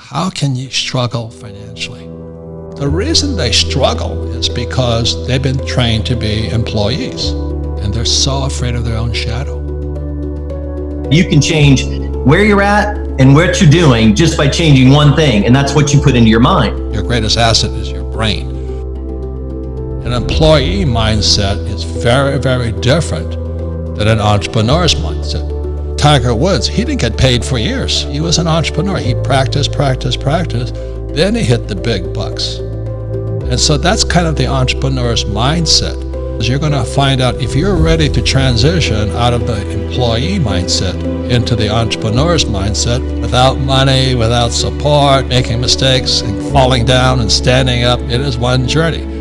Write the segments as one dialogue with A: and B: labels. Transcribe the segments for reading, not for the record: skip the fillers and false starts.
A: how can you struggle financially? The reason they struggle is because they've been trained to be employees, and they're so afraid of their own shadow.
B: You can change where you're at and what you're doing just by changing one thing, and that's what you put into your mind.
A: Your greatest asset is your brain. An employee mindset is very, very different than an entrepreneur's mindset. Tiger Woods, he didn't get paid for years. He was an entrepreneur. He practiced, then he hit the big bucks. And so that's kind of the entrepreneur's mindset. You're going to find out if you're ready to transition out of the employee mindset into the entrepreneur's mindset without money, without support, making mistakes and falling down and standing up. It is one journey.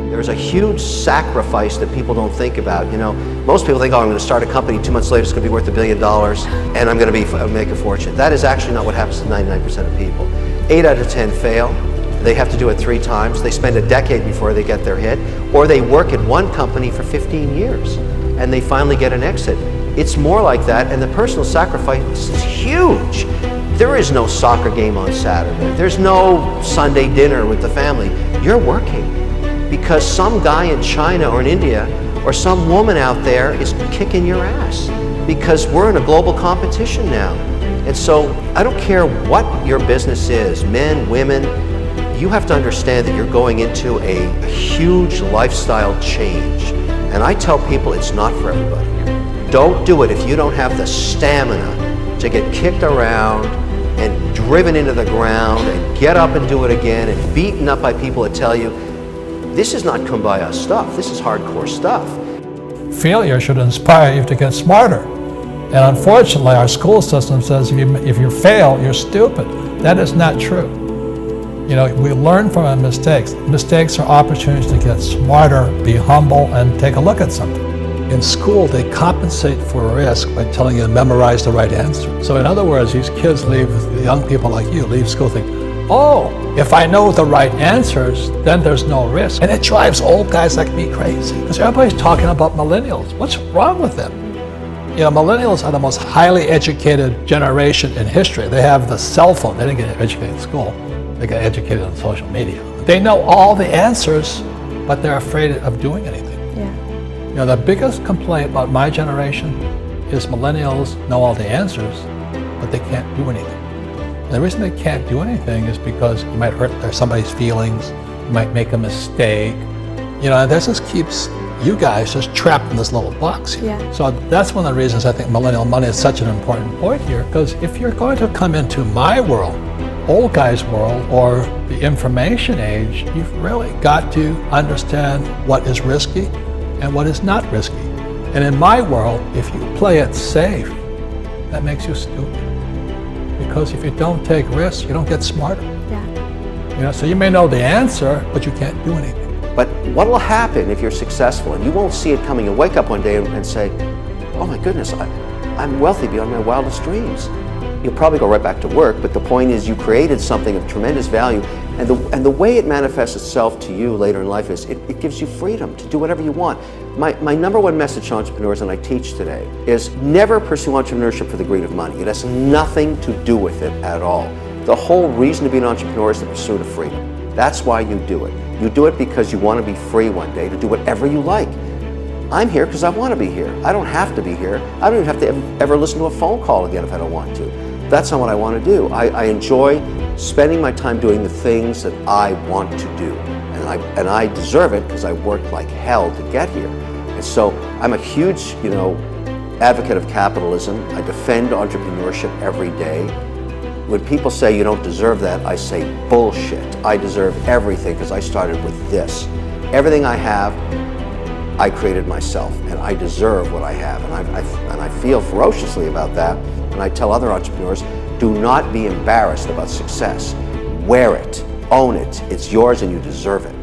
C: There's a huge sacrifice that people don't think about. You know, most people think, oh, I'm going to start a company, 2 months later it's going to be worth $1 billion and I'm going to make a fortune. That is actually not what happens to 99% of people. 8 out of 10 fail. They have to do it 3 times. They spend a decade before they get their hit, or they work at one company for 15 years and they finally get an exit. It's more like that, and the personal sacrifice is huge. There is no soccer game on Saturday. There's no Sunday dinner with the family. You're working because some guy in China or in India or some woman out there is kicking your ass, because we're in a global competition now. And so I don't care what your business is, men, women, you have to understand that you're going into a huge lifestyle change. And I tell people it's not for everybody. Don't do it if you don't have the stamina to get kicked around and driven into the ground and get up and do it again and beaten up by people that tell you, this is not kumbaya stuff, this is hardcore stuff.
D: Failure should inspire you to get smarter. And unfortunately, our school system says if you fail, you're stupid. That is not true. You know, we learn from our mistakes. Mistakes are opportunities to get smarter, be humble, and take a look at something. In school, they compensate for risk by telling you to memorize the right answer. So in other words, these kids leave, young people like you, leave school thinking, oh, if I know the right answers, then there's no risk. And it drives old guys like me crazy, because everybody's talking about millennials. What's wrong with them? You know, millennials are the most highly educated generation in history. They have the cell phone. They didn't get educated in school. They got educated on social media. They know all the answers, but they're afraid of doing anything.
E: Yeah.
D: You know, the biggest complaint about my generation is millennials know all the answers, but they can't do anything. And the reason they can't do anything is because you might hurt somebody's feelings, you might make a mistake. You know, and this just keeps you guys just trapped in this little box here.
E: Yeah.
D: So that's one of the reasons I think millennial money is such an important point here, because if you're going to come into my world, old guy's world, or the information age, you've really got to understand what is risky and what is not risky. And in my world, if you play it safe, that makes you stupid. Because if you don't take risks, you don't get smarter.
E: Yeah.
D: You know, so you may know the answer, but you can't do anything.
C: But what will happen if you're successful and you won't see it coming? You'll wake up one day and say, oh my goodness, I'm wealthy beyond my wildest dreams. You'll probably go right back to work, but the point is you created something of tremendous value, and the way it manifests itself to you later in life is it gives you freedom to do whatever you want. My number one message to entrepreneurs, and I teach today, is never pursue entrepreneurship for the greed of money. It has nothing to do with it at all. The whole reason to be an entrepreneur is the pursuit of freedom. That's why you do it. You do it because you want to be free one day to do whatever you like. I'm here because I want to be here. I don't have to be here. I don't even have to ever listen to a phone call again if I don't want to. That's not what I want to do. I enjoy spending my time doing the things that I want to do. And I deserve it because I worked like hell to get here. And so I'm a huge, advocate of capitalism. I defend entrepreneurship every day. When people say you don't deserve that, I say bullshit. I deserve everything because I started with this. Everything I have, I created myself, and I deserve what I have, and I feel ferociously about that. And I tell other entrepreneurs, do not be embarrassed about success. Wear it, own it, it's yours and you deserve it.